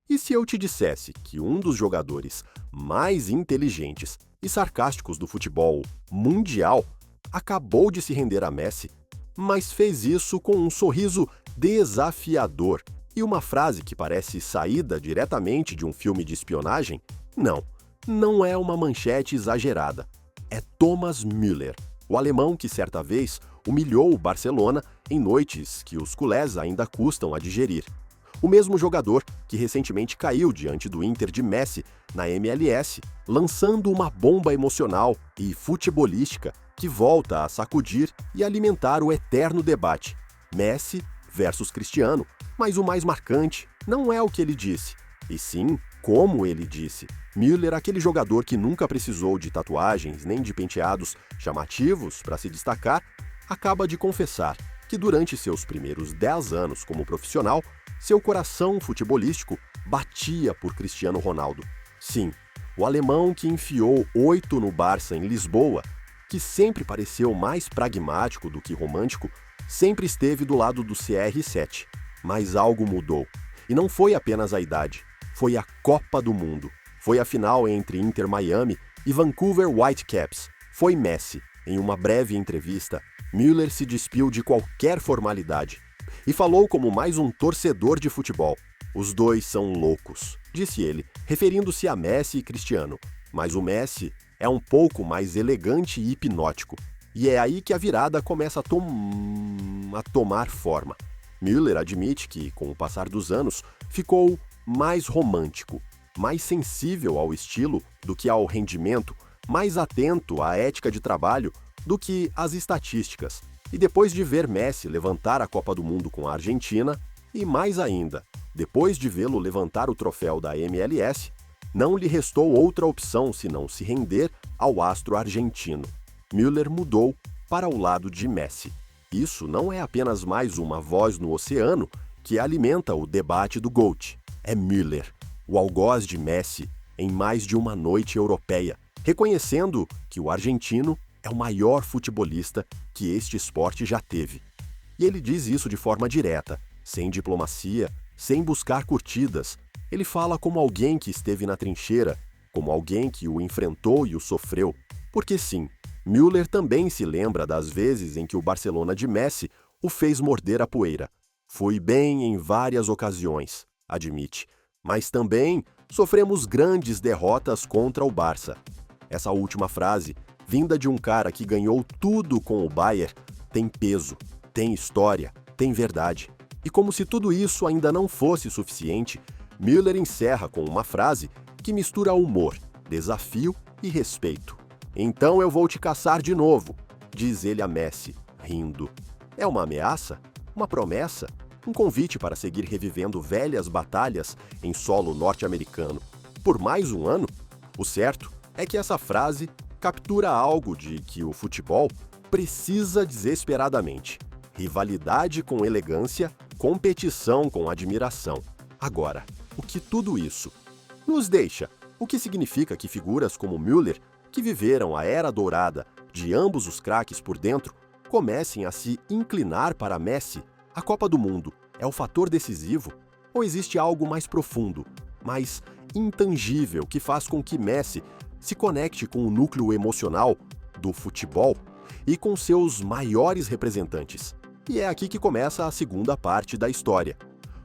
E se eu te dissesse que um dos jogadores mais inteligentes e sarcásticos do futebol mundial acabou de se render a Messi, mas fez isso com um sorriso desafiador e uma frase que parece saída diretamente de um filme de espionagem? Não, não é uma manchete exagerada. É Thomas Müller, o alemão que certa vez humilhou o Barcelona em noites que os culés ainda custam a digerir. O mesmo jogador que recentemente caiu diante do Inter de Messi na MLS, lançando uma bomba emocional e futebolística que volta a sacudir e alimentar o eterno debate: Messi versus Cristiano. Mas o mais marcante não é o que ele disse, e sim como ele disse. Müller, aquele jogador que nunca precisou de tatuagens nem de penteados chamativos para se destacar, acaba de confessar que durante seus primeiros 10 anos como profissional, seu coração futebolístico batia por Cristiano Ronaldo. Sim, o alemão que enfiou 8 no Barça em Lisboa, que sempre pareceu mais pragmático do que romântico, sempre esteve do lado do CR7. Mas algo mudou. E não foi apenas a idade, foi a Copa do Mundo. Foi a final entre Inter Miami e Vancouver Whitecaps. Foi Messi. Em uma breve entrevista, Müller se despiu de qualquer formalidade e falou como mais um torcedor de futebol. Os dois são loucos, disse ele, referindo-se a Messi e Cristiano. Mas o Messi é um pouco mais elegante e hipnótico. E é aí que a virada começa a tomar forma. Müller admite que, com o passar dos anos, ficou mais romântico, mais sensível ao estilo do que ao rendimento, mais atento à ética de trabalho do que às estatísticas. E depois de ver Messi levantar a Copa do Mundo com a Argentina, e mais ainda, depois de vê-lo levantar o troféu da MLS, não lhe restou outra opção senão se render ao astro argentino. Müller mudou para o lado de Messi. Isso não é apenas mais uma voz no oceano que alimenta o debate do GOAT. É Müller, o algoz de Messi, em mais de uma noite europeia, reconhecendo que o argentino é o maior futebolista que este esporte já teve. E ele diz isso de forma direta, sem diplomacia, sem buscar curtidas. Ele fala como alguém que esteve na trincheira, como alguém que o enfrentou e o sofreu. Porque sim, Müller também se lembra das vezes em que o Barcelona de Messi o fez morder a poeira. Fui bem em várias ocasiões, admite, mas também sofremos grandes derrotas contra o Barça. Essa última frase, vinda de um cara que ganhou tudo com o Bayern, tem peso, tem história, tem verdade. E como se tudo isso ainda não fosse suficiente, Müller encerra com uma frase que mistura humor, desafio e respeito. Então eu vou te caçar de novo, diz ele a Messi, rindo. É uma ameaça? Uma promessa? Um convite para seguir revivendo velhas batalhas em solo norte-americano por mais um ano? O certo é que essa frase captura algo de que o futebol precisa desesperadamente: rivalidade com elegância, competição com admiração. Agora, o que tudo isso nos deixa? O que significa que figuras como Müller, que viveram a era dourada de ambos os craques por dentro, comecem a se inclinar para Messi? A Copa do Mundo é o fator decisivo? Ou existe algo mais profundo, mais intangível que faz com que Messi se conecte com o núcleo emocional do futebol e com seus maiores representantes? E é aqui que começa a segunda parte da história.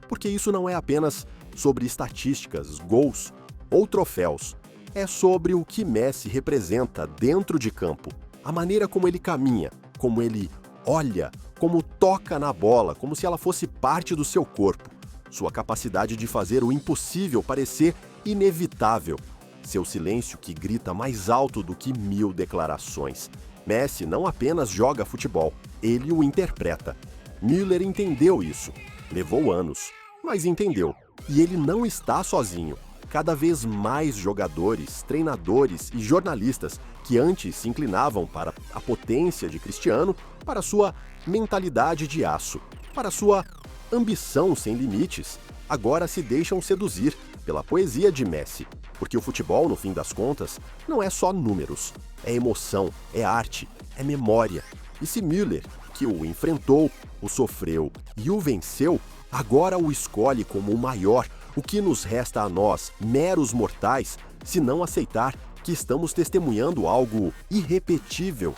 Porque isso não é apenas sobre estatísticas, gols ou troféus. É sobre o que Messi representa dentro de campo, a maneira como ele caminha, como ele olha, como toca na bola, como se ela fosse parte do seu corpo, sua capacidade de fazer o impossível parecer inevitável, seu silêncio que grita mais alto do que 1000 declarações. Messi não apenas joga futebol, ele o interpreta. Müller entendeu isso. Levou anos, mas entendeu. E ele não está sozinho. Cada vez mais jogadores, treinadores e jornalistas que antes se inclinavam para a potência de Cristiano, para sua mentalidade de aço, para sua ambição sem limites, agora se deixam seduzir pela poesia de Messi. Porque o futebol, no fim das contas, não é só números, é emoção, é arte, é memória. E se Müller, que o enfrentou, o sofreu e o venceu, agora o escolhe como o maior, O que nos resta a nós, meros mortais, se não aceitar que estamos testemunhando algo irrepetível?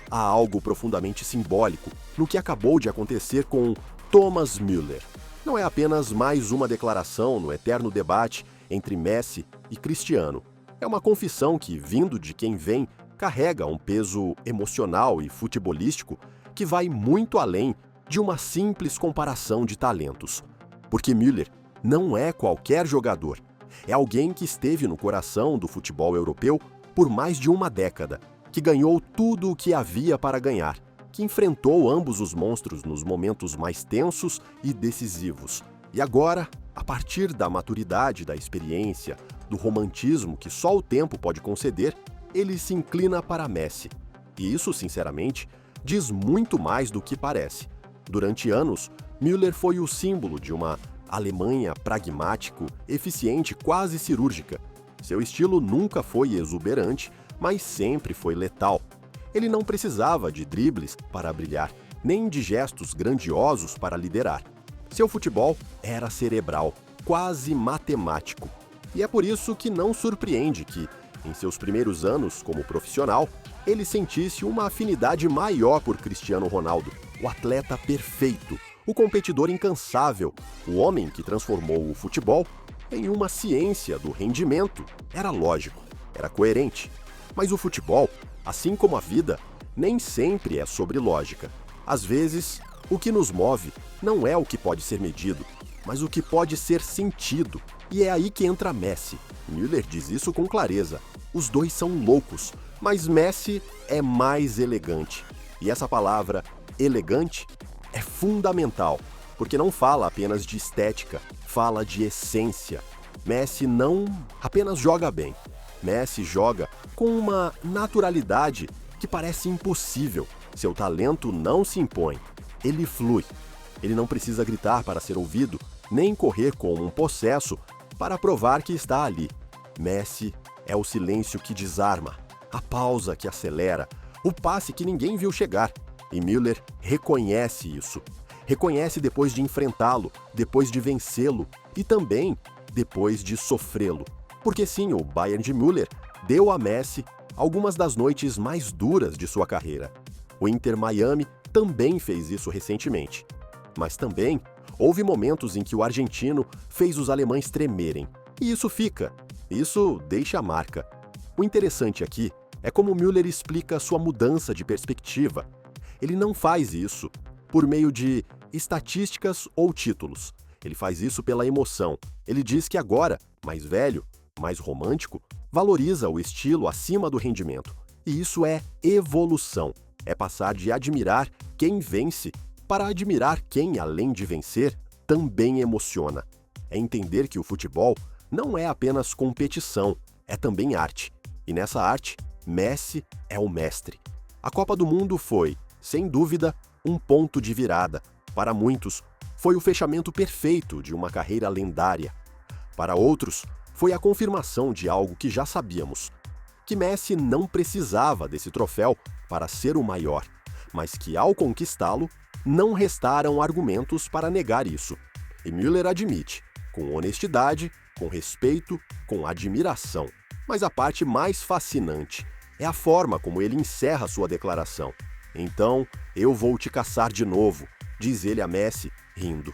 Há algo profundamente simbólico no que acabou de acontecer com Thomas Müller. Não é apenas mais uma declaração no eterno debate entre Messi e Cristiano. É uma confissão que, vindo de quem vem, carrega um peso emocional e futebolístico que vai muito além de uma simples comparação de talentos. Porque Müller não é qualquer jogador. É alguém que esteve no coração do futebol europeu por mais de uma década, que ganhou tudo o que havia para ganhar, que enfrentou ambos os monstros nos momentos mais tensos e decisivos. E agora, a partir da maturidade, da experiência, do romantismo que só o tempo pode conceder, ele se inclina para Messi. E isso, sinceramente, diz muito mais do que parece. Durante anos, Müller foi o símbolo de uma Alemanha pragmático, eficiente, quase cirúrgica. Seu estilo nunca foi exuberante, mas sempre foi letal. Ele não precisava de dribles para brilhar, nem de gestos grandiosos para liderar. Seu futebol era cerebral, quase matemático. E é por isso que não surpreende que, em seus primeiros anos como profissional, ele sentisse uma afinidade maior por Cristiano Ronaldo, o atleta perfeito, o competidor incansável, o homem que transformou o futebol em uma ciência do rendimento. Era lógico, era coerente. Mas o futebol, assim como a vida, nem sempre é sobre lógica. Às vezes, o que nos move não é o que pode ser medido, mas o que pode ser sentido. E é aí que entra Messi. Müller diz isso com clareza. Os dois são loucos, mas Messi é mais elegante. E essa palavra, elegante, é fundamental, porque não fala apenas de estética, fala de essência. Messi não apenas joga bem. Messi joga com uma naturalidade que parece impossível. Seu talento não se impõe, ele flui. Ele não precisa gritar para ser ouvido, nem correr como um possesso para provar que está ali. Messi é o silêncio que desarma, a pausa que acelera, o passe que ninguém viu chegar. E Müller reconhece isso. Reconhece depois de enfrentá-lo, depois de vencê-lo e também depois de sofrê-lo. Porque sim, o Bayern de Müller deu a Messi algumas das noites mais duras de sua carreira. O Inter Miami também fez isso recentemente. Mas também houve momentos em que o argentino fez os alemães tremerem. E isso fica, isso deixa a marca. O interessante aqui é como Müller explica sua mudança de perspectiva. Ele não faz isso por meio de estatísticas ou títulos. Ele faz isso pela emoção. Ele diz que agora, mais velho, mais romântico, valoriza o estilo acima do rendimento. E isso é evolução. É passar de admirar quem vence para admirar quem, além de vencer, também emociona. É entender que o futebol não é apenas competição, é também arte. E nessa arte, Messi é o mestre. A Copa do Mundo foi, sem dúvida, um ponto de virada. Para muitos, foi o fechamento perfeito de uma carreira lendária. Para outros, foi a confirmação de algo que já sabíamos, que Messi não precisava desse troféu para ser o maior, mas que ao conquistá-lo, não restaram argumentos para negar isso. E Müller admite, com honestidade, com respeito, com admiração. Mas a parte mais fascinante é a forma como ele encerra sua declaração. Então, eu vou te caçar de novo, diz ele a Messi, rindo.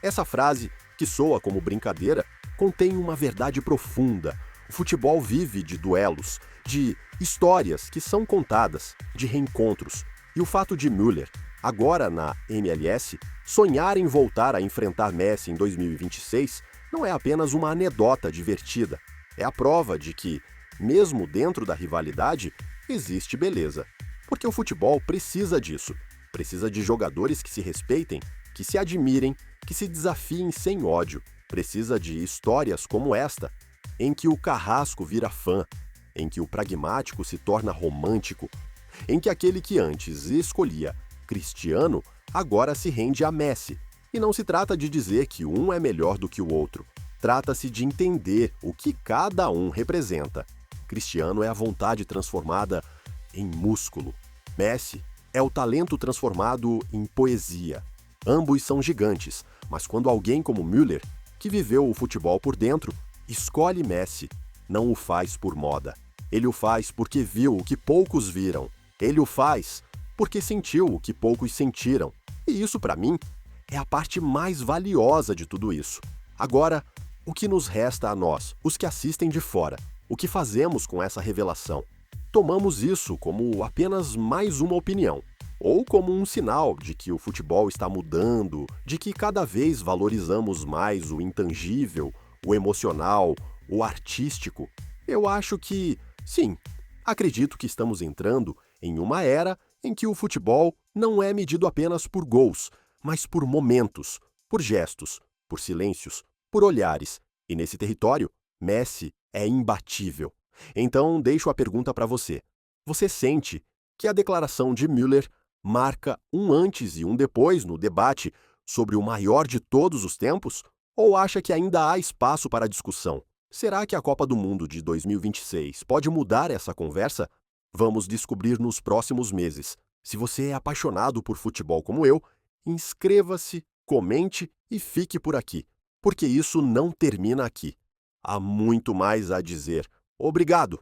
Essa frase, que soa como brincadeira, contém uma verdade profunda. O futebol vive de duelos, de histórias que são contadas, de reencontros. E o fato de Müller, agora na MLS, sonhar em voltar a enfrentar Messi em 2026 não é apenas uma anedota divertida. É a prova de que, mesmo dentro da rivalidade, existe beleza. Porque o futebol precisa disso. Precisa de jogadores que se respeitem, que se admirem, que se desafiem sem ódio. Precisa de histórias como esta, em que o carrasco vira fã, em que o pragmático se torna romântico, em que aquele que antes escolhia Cristiano agora se rende a Messi. E não se trata de dizer que um é melhor do que o outro. Trata-se de entender o que cada um representa. Cristiano é a vontade transformada em músculo. Messi é o talento transformado em poesia. Ambos são gigantes, mas quando alguém como Müller que viveu o futebol por dentro, escolhe Messi. Não o faz por moda. Ele o faz porque viu o que poucos viram. Ele o faz porque sentiu o que poucos sentiram. E isso, para mim, é a parte mais valiosa de tudo isso. Agora, o que nos resta a nós, os que assistem de fora? O que fazemos com essa revelação? Tomamos isso como apenas mais uma opinião, ou como um sinal de que o futebol está mudando, de que cada vez valorizamos mais o intangível, o emocional, o artístico? Eu acho que, sim, acredito que estamos entrando em uma era em que o futebol não é medido apenas por gols, mas por momentos, por gestos, por silêncios, por olhares. E nesse território, Messi é imbatível. Então, deixo a pergunta para você. Você sente que a declaração de Müller marca um antes e um depois no debate sobre o maior de todos os tempos? Ou acha que ainda há espaço para discussão? Será que a Copa do Mundo de 2026 pode mudar essa conversa? Vamos descobrir nos próximos meses. Se você é apaixonado por futebol como eu, inscreva-se, comente e fique por aqui, porque isso não termina aqui. Há muito mais a dizer. Obrigado!